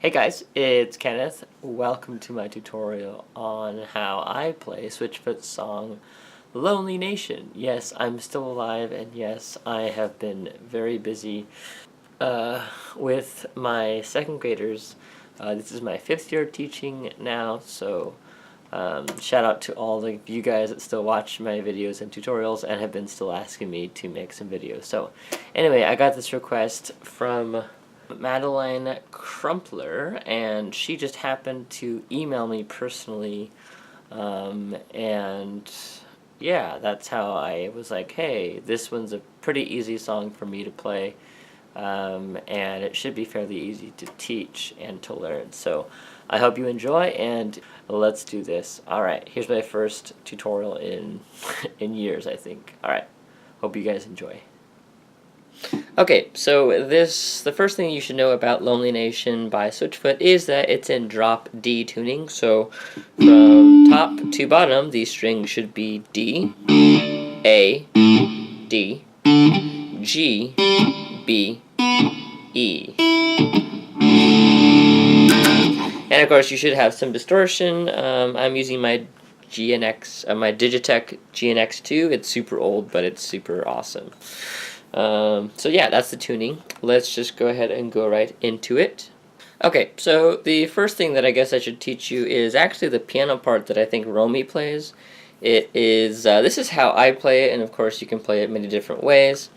Hey guys, it's Kenneth. Welcome to my tutorial on how I play Switchfoot's song Lonely Nation. Yes, I'm still alive, and yes, I have been very busy with my second graders. This is my 5th year teaching now, so shout out to all of you guys that still watch my videos and tutorials and have been still asking me to make some videos. So anyway, I got this request from Madeline Crumpler, and she just happened to email me personally, and yeah, that's how I was like, hey, this one's a pretty easy song for me to play, and it should be fairly easy to teach and to learn. So I hope you enjoy, and let's do this. Alright, here's my first tutorial in years, I think. Alright, hope you guys enjoy. Okay, so the first thing you should know about Lonely Nation by Switchfoot is that it's in drop D tuning. So from top to bottom, the string should be D, A, D, G, B, E. And of course, you should have some distortion. I'm using my my Digitech GNX2. It's super old, but it's super awesome. So yeah, that's the tuning. Let's just go ahead and go right into it. Okay, so the first thing that I guess I should teach you is actually the piano part that I think Romy plays. It is, this is how I play it, and of course you can play it many different ways.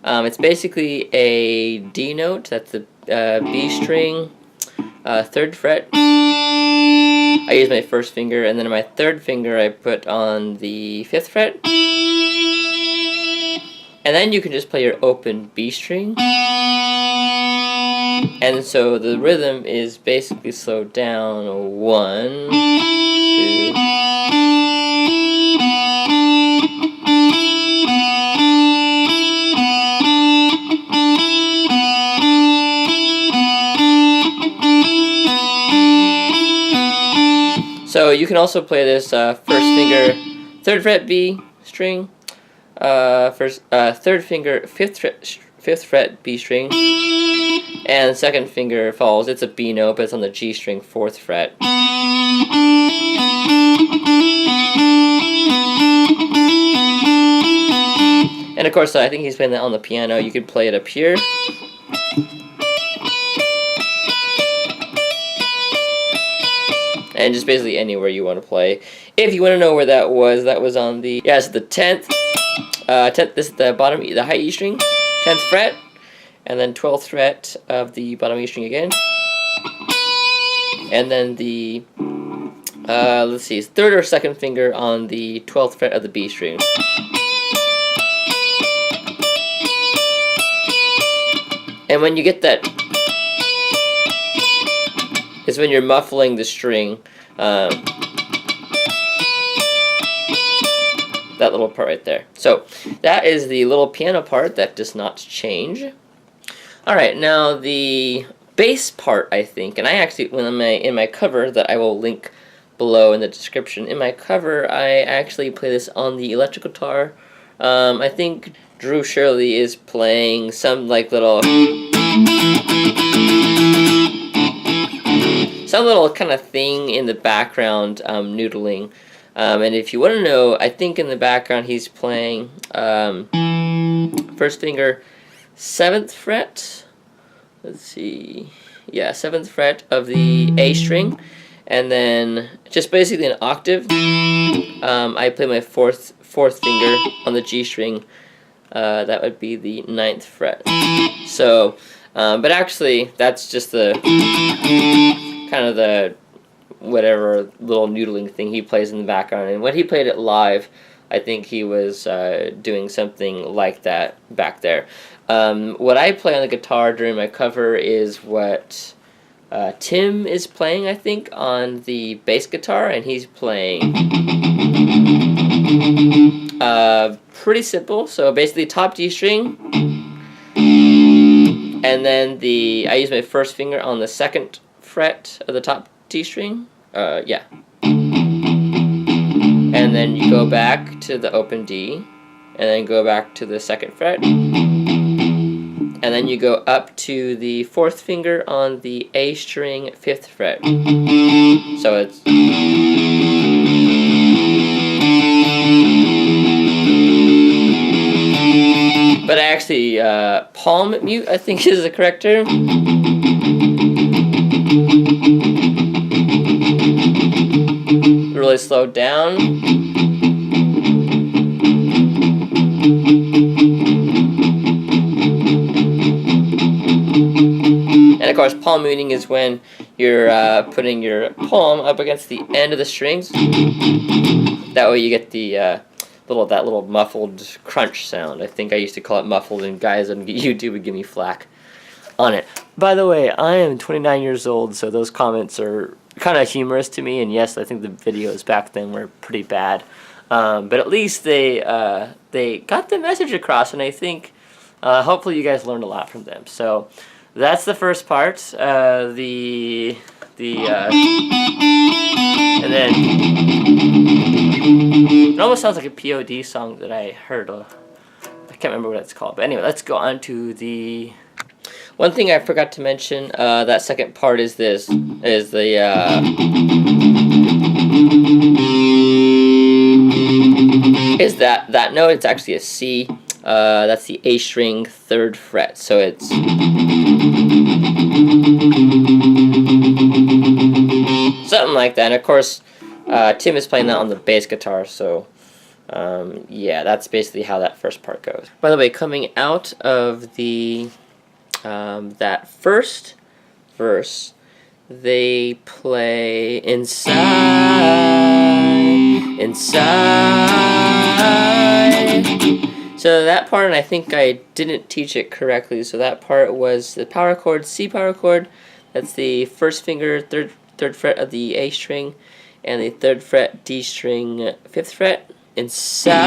It's basically a D note, that's the B string, 3rd fret. I use my first finger, and then my 3rd finger I put on the 5th fret. And then you can just play your open B string. And so the rhythm is basically slowed down 1, 2. So you can also play this first finger, 3rd fret B string. 3rd finger, 5th fret B string, and 2nd finger falls. It's a B note, but it's on the G string, 4th fret. And of course, I think he's playing that on the piano. You could play it up here. And just basically anywhere you want to play. If you want to know where that was on the, yeah, it's the 10th. 10th, this is the bottom, the high E string, 10th fret, and then 12th fret of the bottom E string again. And then the, let's see, 3rd or 2nd finger on the 12th fret of the B string. And when you get that, is when you're muffling the string. That little part right there. So that is the little piano part that does not change. Alright, now the bass part, I think, and I actually, in my cover that I will link below in the description, in my cover I actually play this on the electric guitar. I think Drew Shirley is playing some like little kind of thing in the background, noodling. And if you want to know, I think in the background he's playing first finger, 7th fret. Let's see, yeah, 7th fret of the A string, and then just basically an octave. I play my fourth finger on the G string. That would be the 9th fret. So, but actually, that's just the kind of the whatever little noodling thing he plays in the background. And when he played it live, I think he was doing something like that back there. What I play on the guitar during my cover is what Tim is playing, I think, on the bass guitar, and he's playing pretty simple. So basically top D string, and then I use my first finger on the 2nd fret of the top D string, yeah. And then you go back to the open D, and then go back to the 2nd fret, and then you go up to the 4th finger on the A string 5th fret. So it's... But actually, palm mute, I think, is the correct term. Really slowed down. And of course, palm muting is when you're putting your palm up against the end of the strings. That way you get the that little muffled crunch sound. I think I used to call it muffled, and guys on YouTube would give me flack on it. By the way, I am 29 years old, so those comments are kind of humorous to me, and yes, I think the videos back then were pretty bad. But at least they got the message across, and I think hopefully you guys learned a lot from them. So that's the first part. And then it almost sounds like a POD song that I heard. I can't remember what it's called. But anyway, let's go on to the... One thing I forgot to mention, that second part is this, is the... is that note. It's actually a C. That's the A string 3rd fret. So it's... something like that. And of course, Tim is playing that on the bass guitar, so yeah, that's basically how that first part goes. By the way, coming out of the that first verse, they play inside, inside. So that part, and I think I didn't teach it correctly, so that part was the power chord, C power chord. That's the 1st finger, 3rd fret of the A string, and the 3rd fret D string 5th fret, inside,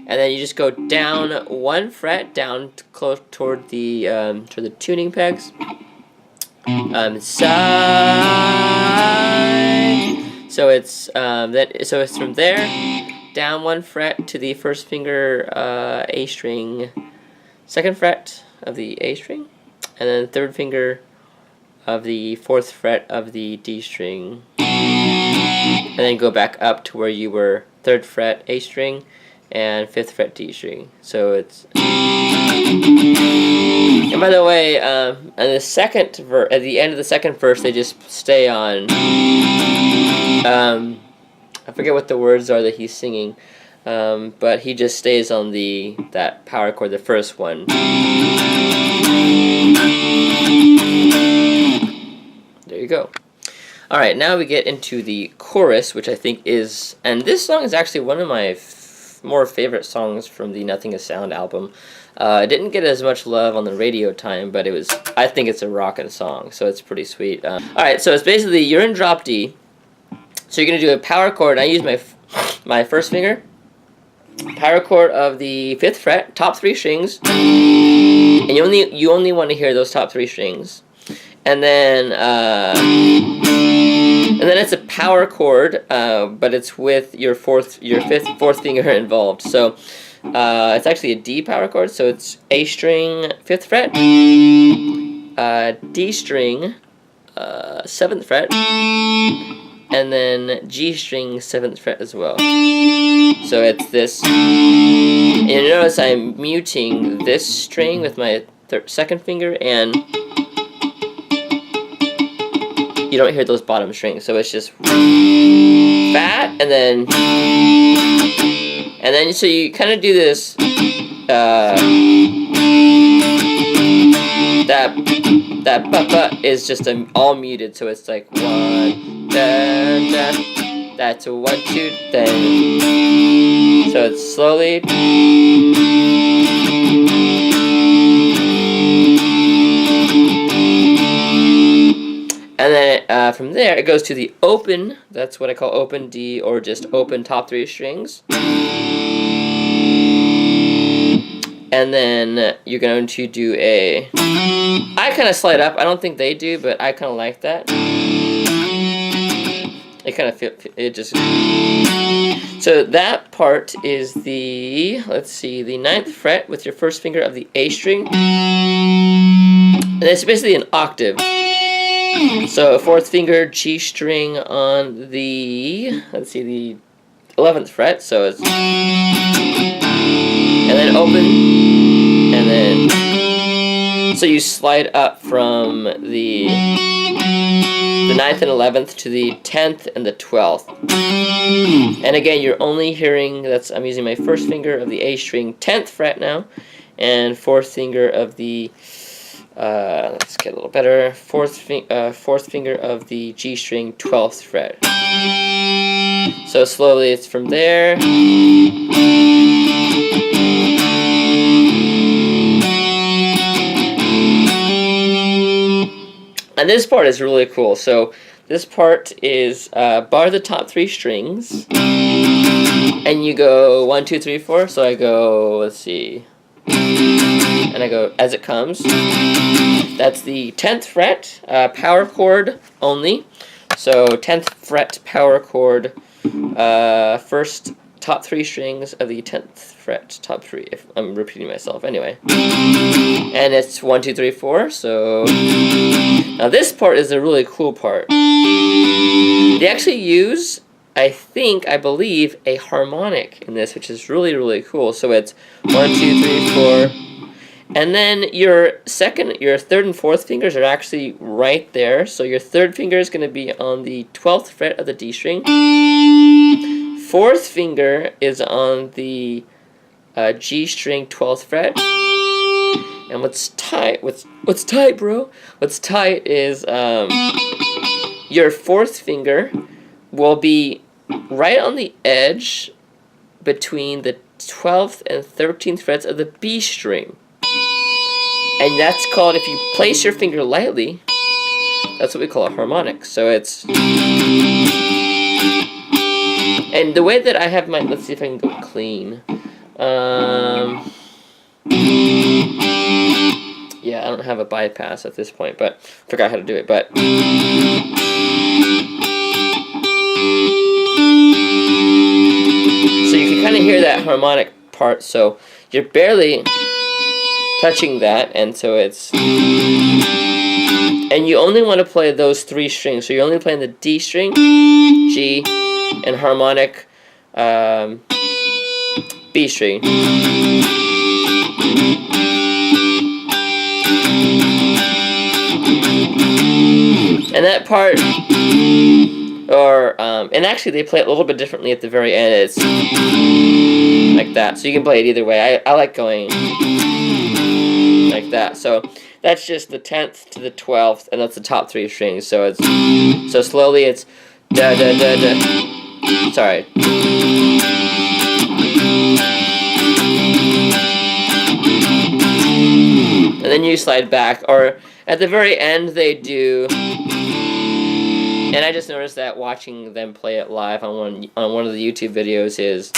and then you just go down 1 fret down close toward the tuning pegs, inside. So it's so it's from there down 1 fret to the 1st finger A string 2nd fret of the A string, and then 3rd finger of the 4th fret of the D string, and then go back up to where you were 3rd fret A string and 5th fret D string. So it's... And by the way, at the end of the second verse, they just stay on... I forget what the words are that he's singing, but he just stays on that power chord, the first one. There you go. Alright, now we get into the chorus, which I think is... And this song is actually one of my more favorite songs from the Nothing Is Sound album. It didn't get as much love on the radio time, but I think it's a rockin' song, so it's pretty sweet. Alright, so it's basically, you're in drop D, so you're going to do a power chord. I use my 1st finger, power chord of the 5th fret, top 3 strings, and you only want to hear those top 3 strings. And then it's a power chord, but it's with your 4th finger involved. So it's actually a D power chord. So it's A string 5th fret, D string 7th fret, and then G string 7th fret as well. So it's this. And you notice I'm muting this string with my 2nd finger, and you don't hear those bottom strings, so it's just fat, and then so you kind of do this that ba is just all muted, so it's like 1 da da, that's a 1 2 then, so it's slowly. And then from there, it goes to the open. That's what I call open D, or just open top 3 strings. And then you're going to do a... I kind of slide up. I don't think they do, but I kind of like that. It kind of it just. So that part is the, let's see, the 9th fret with your first finger of the A string, and it's basically an octave. So 4th finger G string on the, let's see, the 11th fret. So it's, and then open, and then, so you slide up from the 9th and 11th to the 10th and the 12th. And again, you're only hearing, I'm using my first finger of the A string 10th fret now, and 4th finger of the, let's get a little better, 4th finger of the G string 12th fret. So slowly it's from there. And this part is really cool. So this part is bar the top 3 strings, and you go 1, 2, 3, 4. So I go, let's see, and I go as it comes. That's the 10th fret, power chord only. So 10th fret power chord, first top 3 strings of the 10th fret, top 3, if I'm repeating myself anyway. And it's 1, 2, 3, 4, so now this part is a really cool part. They actually use, I believe, a harmonic in this, which is really, really cool. So it's 1, 2, 3, 4, and then your 3rd and 4th fingers are actually right there. So your 3rd finger is going to be on the 12th fret of the D string. 4th finger is on the G string 12th fret. And what's tight, bro? What's tight is your 4th finger will be right on the edge between the 12th and 13th frets of the B string. And that's called, if you place your finger lightly, that's what we call a harmonic. So it's, and the way that I have my, let's see if I can go clean. Yeah, I don't have a bypass at this point, but forgot how to do it. But so you can kind of hear that harmonic part. So you're barely touching that, and so it's, and you only want to play those 3 strings. So you're only playing the D string, G, and harmonic B string. And that part, or and actually they play it a little bit differently at the very end. It's like that, so you can play it either way. I like going like that. So that's just the 10th to the 12th, and that's the top 3 strings. So it's, so slowly it's da da da da. Sorry. And then you slide back, or at the very end they do. And I just noticed that watching them play it live on one of the YouTube videos is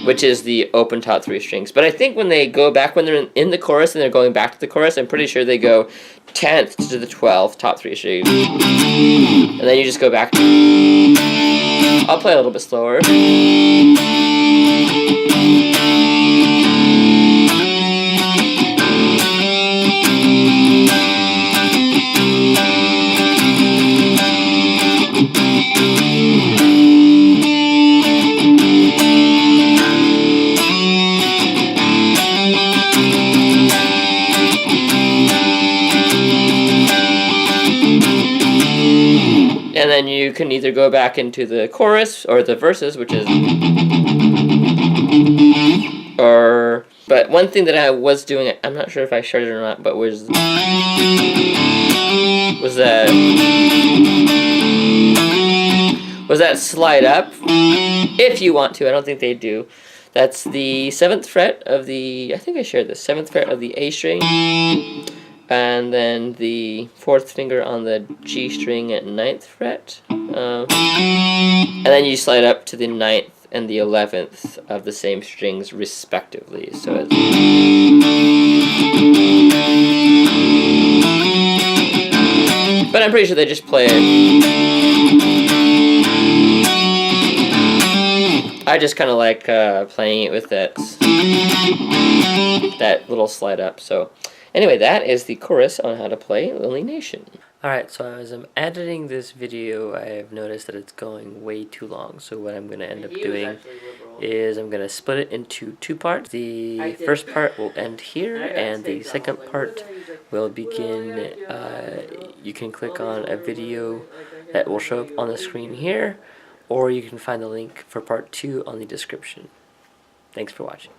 which is the open top 3 strings. But I think when they go back, when they're in the chorus and they're going back to the chorus, I'm pretty sure they go 10th to the 12th top 3 strings, and then you just go back. I'll play a little bit slower. And then you can either go back into the chorus or the verses, which is, or, but one thing that I was doing, I'm not sure if I shared it or not, but was that slide up, if you want to. I don't think they do. That's the 7th fret of the, I think I shared this, 7th fret of the A string, and then the 4th finger on the G string at 9th fret, and then you slide up to the 9th and the 11th of the same strings respectively. So it's, but I'm pretty sure they just play it. I just kind of like playing it with that little slide up. So anyway, that is the chorus on how to play Lonely Nation. Alright, so as I'm editing this video, I have noticed that it's going way too long. So what I'm going to end up doing is I'm going to split it into two parts. The first part will end here, and the second part will begin. You can click on a video that will show up on the screen here, or you can find the link for part 2 on the description. Thanks for watching.